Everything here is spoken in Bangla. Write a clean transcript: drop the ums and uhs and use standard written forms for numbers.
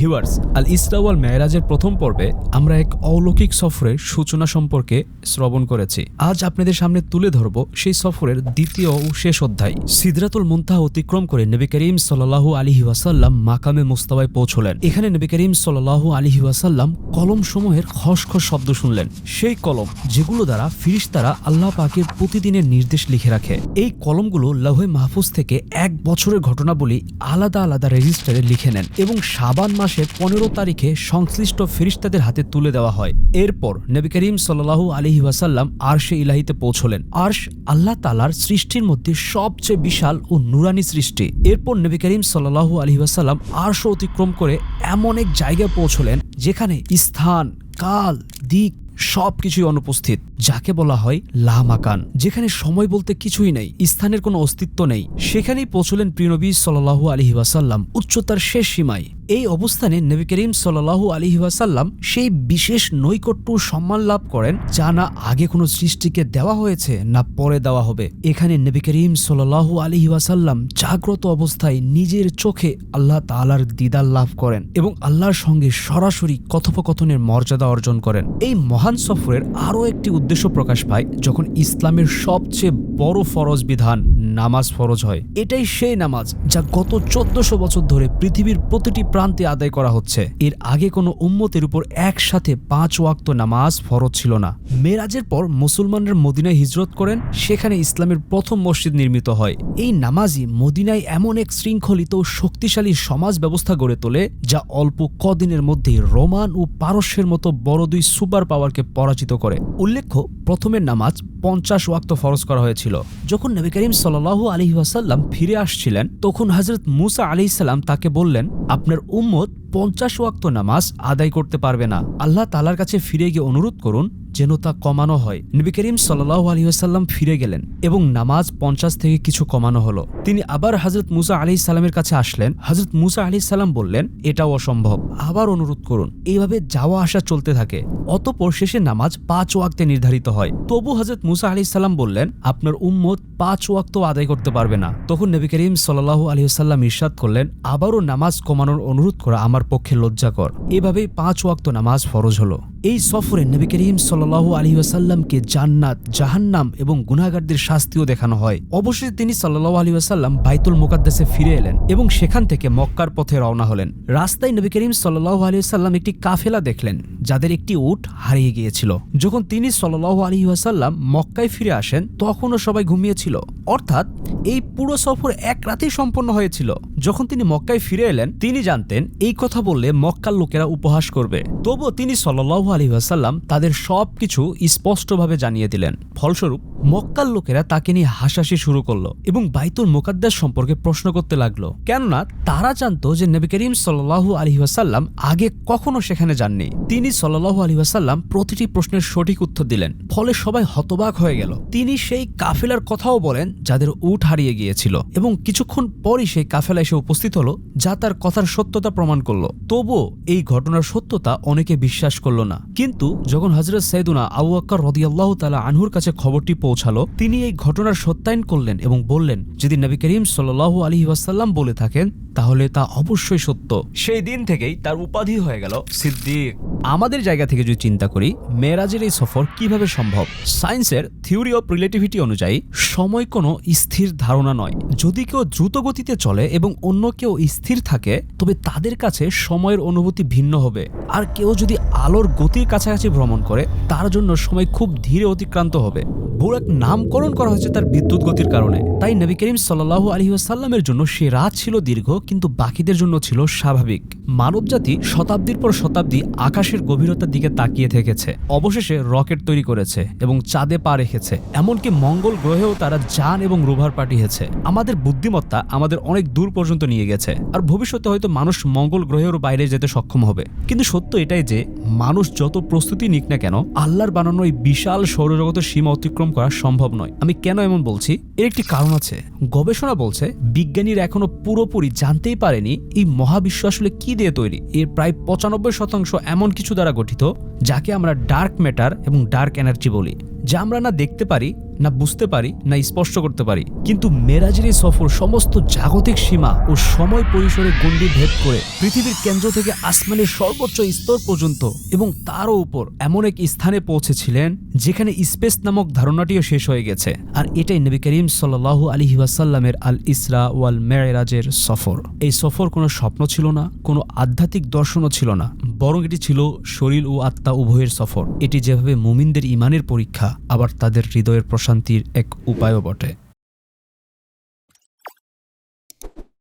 ভিউয়ার্স, আল ইসরা ওয়াল মেরাজের প্রথম পর্বে আমরা এক অলৌকিক সফরের সূচনা সম্পর্কে শ্রবণ করেছি। আজ আপনাদের সামনে তুলে ধরব সেই সফরের দ্বিতীয় ও শেষ অধ্যায়। সিদরাতুল মুনতাহা অতিক্রম করে নবী করিম সাল্লাল্লাহু আলাইহি ওয়াসাল্লাম মাকামে মুস্তাওয়ায় পৌঁছলেন। এখানে নবী করিম সাল্লাল্লাহু আলাইহি ওয়াসাল্লাম কলমসমূহের খসখস শব্দ শুনলেন। সেই কলম যেগুলো দ্বারা ফিরিশতারা আল্লাহ পাকের প্রতিদিনের নির্দেশ লিখে রাখে। এই কলমগুলো লৌহে মাহফুজ থেকে 1 বছরের ঘটনাবলী আলাদা আলাদা রেজিস্টারে লিখে নেন এবং শাবান মাসের 15 তারিখে সংশ্লিষ্ট ফেরেশতাদের হাতে তুলে দেওয়া হয়। এরপর নবী করিম সাল্লাল্লাহু আলাইহি ওয়াসাল্লাম আরশে ইলাহিতে পৌঁছলেন। আরশ আল্লাহ তাআলার সৃষ্টির মধ্যে সবচেয়ে বিশাল ও নুরানি সৃষ্টি। এরপর নবী করিম সাল্লাল্লাহু আলাইহি ওয়াসাল্লাম আরশ অতিক্রম করে এমন এক জায়গায় পৌঁছলেন যেখানে স্থান, কাল, দিক সবকিছুই অনুপস্থিত, যাকে বলা হয় লা মাকান, যেখানে সময় বলতে কিছুই নেই, স্থানের কোনো অস্তিত্ব নেই। সেখানেই পৌঁছলেন প্রিয় নবী সাল্লাল্লাহু আলাইহি ওয়াসাল্লাম উচ্চতার শেষ সীমায়। এই অবস্থানে নবী করিম সাল্লাল্লাহু আলাইহি ওয়াসাল্লাম সেই বিশেষ নৈকট্য সম্মান লাভ করেন যা না আগে কোনো সৃষ্টিকে দেওয়া হয়েছে না পরে দেওয়া হবে। এখানে নবী করিম সাল্লাল্লাহু আলাইহি ওয়াসাল্লাম জাগ্রত অবস্থায় নিজের চোখে আল্লাহ তাআলার দিদার লাভ করেন এবং আল্লাহর সঙ্গে সরাসরি কথোপকথনের মর্যাদা অর্জন করেন। এই মহান সফরের আরও একটি উদ্দেশ্য প্রকাশ পায় যখন ইসলামের সবচেয়ে বড় ফরজ বিধান নামাজ ফরজ হয়। এটাই সেই নামাজ যা গত 1400 বছর ধরে পৃথিবীর প্রতিটি প্রান্তে আদায় করা হচ্ছে। এর আগে কোনো উম্মতের উপর একসাথে 5 ওয়াক্ত নামাজ ফরজ ছিল না। মেরাজের পর মুসলমানরা মদিনায় হিজরত করেন, সেখানে ইসলামের প্রথম মসজিদ নির্মিত হয়। এই নামাজই মদিনায় এমন এক শৃঙ্খলিত ও শক্তিশালী সমাজ ব্যবস্থা গড়ে তোলে যা অল্প কদিনের মধ্যেই রোমান ও পারস্যের মতো বড় 2 সুপার পাওয়ারকে পরাজিত করে। উল্লেখ্য, প্রথমের নামাজ 50 ওয়াক্ত ফরজ করা হয়েছিল। যখন নবী করিম সাল্লাল্লাহু আলাইহি ওয়াসাল্লাম ফিরে আসছিলেন তখন হযরত মুসা আলাইহিস সালাম তাকে বললেন, আপনার উম্মত 50 ওয়াক্ত নামাজ আদায় করতে পারবে না। আল্লাহ তাআলার কাছে ফিরে গিয়ে অনুরোধ করুন যেন তা কমানো হয়। নবী করিম সাল্লাল্লাহু আলাইহি ওয়াসাল্লাম ফিরে গেলেন এবং নামাজ 50 থেকে কিছু কমানো হলো। তিনি আবার হযরত মুসা আলাইহিস সালামের কাছে আসলেন। হযরত মুসা আলাইহিস সালাম বললেন, এটাও অসম্ভব, আবার অনুরোধ করুন। এইভাবে যাওয়া আসা চলতে থাকে। অতঃপর শেষে নামাজ 5 ওয়াক্তে নির্ধারিত হয়। তবু হযরত মুসা আলাইহিস সালাম বললেন, আপনার উম্মত 5 ওয়াক্ত আদায় করতে পারবে না। তখন নবী করিম সাল্লাল্লাহু আলাইহি ওয়াসাল্লাম ইরশাদ করলেন, আবারও নামাজ কমানোর অনুরোধ করা আমার পক্ষে লজ্জাকর। এভাবেই 5 ওয়াক্ত নামাজ ফরজ হলো। এই সফরে নবী করিম সাল্লাল্লাহু আলাইহি ওয়াসাল্লামকে জান্নাত, জাহান্নাম এবং গুনাহগারদের শাস্তিও দেখানো হয়। অবশেষে তিনি সাল্লাল্লাহু আলাইহি ওয়াসাল্লাম বাইতুল মুকাদ্দাসে ফিরে এলেন এবং সেখান থেকে মক্কার পথে রওনা হলেন। রাস্তায় নবী করিম সাল্লাল্লাহু আলাইহি ওয়াসাল্লাম একটি কাফেলা দেখলেন যাদের একটি উট হারিয়ে গিয়েছিল। যখন তিনি সাল্লাল্লাহু আলাইহি ওয়াসাল্লাম মক্কায় ফিরে আসেন তখনও সবাই ঘুমিয়েছিল। অর্থাৎ এই পুরো সফর এক রাতেই সম্পন্ন হয়েছিল। যখন তিনি মক্কায় ফিরে এলেন তিনি জানতেন এই কথা বললে মক্কার লোকেরা উপহাস করবে। তবুও তিনি সাল্লাল্লাহু আলাইহি ওয়াসাল্লাম তাদের সবকিছু স্পষ্টভাবে জানিয়ে দিলেন। ফলস্বরূপ মক্কার লোকেরা তাকে নিয়ে হাসাহাসি শুরু করলো এবং বাইতুল মুকাদ্দাস সম্পর্কে প্রশ্ন করতে লাগলো, কেননা তারা জানতো যে নবী করিম সাল্লাল্লাহু আলাইহি ওয়াসাল্লাম আগে কখনো সেখানে যাননি। তিনি সাল্লাল্লাহু আলাইহি ওয়াসাল্লাম প্রতিটি প্রশ্নের সঠিক উত্তর দিলেন। ফলে সবাই হতবাক হয়ে গেল। তিনি সেই কাফেলার কথাও বলেন যাদের উট হারিয়ে গিয়েছিল এবং কিছুক্ষণ পরই সেই কাফেলা এসে উপস্থিত হলো যা তার কথার সত্যতা প্রমাণ করলো। তবুও এই ঘটনার সত্যতা অনেকে বিশ্বাস করল না। কিন্তু যখন হযরত সাইয়েদুনা আবু বকর রাদিয়াল্লাহু তাআলা আনহুর কাছে খবরটি পৌঁছালো তিনি এই ঘটনার সত্যায়ন করলেন এবং বললেন, যদি নবী করিম সাল্লাল্লাহু আলাইহি ওয়াসাল্লাম বলে থাকেন তাহলে তা অবশ্যই সত্য। সেই দিন থেকেই তার উপাধি হয়ে গেল সিদ্দিক। আমাদের জায়গা থেকে যদি চিন্তা করি মেরাজের এই সফর কিভাবে সম্ভব? সায়েন্সের থিওরি অফ রিলেটিভিটি অনুযায়ী সময় কোনো স্থির ধারণা নয়। যদি কেউ দ্রুত গতিতে চলে এবং অন্য কেউ স্থির থাকে তবে তাদের কাছে সময়ের অনুভূতি ভিন্ন হবে। আর কেউ যদি আলোর গতির কাছাকাছি ভ্রমণ করে তার জন্য সময় খুব ধীরে অতিক্রান্ত হবে। বুরাক নামকরণ করা হয়েছে তার বিদ্যুৎ গতির কারণে। তাই নবী করিম সাল্লাল্লাহু আলাইহি ওয়াসাল্লামের জন্য সে রাত ছিল দীর্ঘ কিন্তু বাকিদের জন্য ছিল স্বাভাবিক। মানবজাতি শতাব্দীর পর শতাব্দী আকাশের গভীরতার দিকে তাকিয়ে থেকেছে। অবশেষে রকেট তৈরি করেছে এবং চাঁদে পা রেখেছে। এমনকি মঙ্গল গ্রহেও তারা যান এবং রোভার পাঠিয়েছে। আমাদের বুদ্ধিমত্তা আমাদের অনেক দূর পর্যন্ত নিয়ে গেছে। আর ভবিষ্যতে হয়তো মানুষ মঙ্গল গ্রহের বাইরে যেতে সক্ষম হবে। কিন্তু সত্য এটাই যে মানুষ যত প্রস্তুতি নিক না কেন আল্লাহর বানানো এই বিশাল সৌরজগতের সীমা অতিক্রম করা সম্ভব নয়। আমি কেন এমন বলছি? এর একটি কারণ আছে। গবেষণা বলছে বিজ্ঞানীরা এখনো পুরোপুরি জানতেই পারেনি এই মহাবিশ্ব আসলে কি দিয়ে তৈরি। এর প্রায় 95% এমন কিছু দ্বারা গঠিত যাকে আমরা ডার্ক ম্যাটার এবং ডার্ক এনার্জি বলি, যা আমরা না দেখতে পারি না বুঝতে পারি না স্পষ্ট করতে পারি, কিন্তু মেরাজের এই সফর সমস্ত জাগতিক সীমা ও সময় পরিসরে গণ্ডি ভেদ করে পৃথিবীর কেন্দ্র থেকে আসমানের সর্বোচ্চ স্তর পর্যন্ত এবং তারও উপর এমন এক স্থানে পৌঁছেছিলেন যেখানে স্পেস নামক ধারণাটিও শেষ হয়ে গেছে। আর এটাই নবী করিম সাল্লাল্লাহু আলাইহি ওয়াসাল্লামের আল ইসরা ওয়াল মেরাজের সফর। এই সফর কোনো স্বপ্ন ছিল না, কোনো আধ্যাত্মিক দর্শনও ছিল না, বরং এটি ছিল শরীর ও আত্মা উভয়ের সফর। এটি যেভাবে মুমিনদের ইমানের পরীক্ষা, আবার তাদের হৃদয়ের প্রশান্তির এক উপায়ও বটে।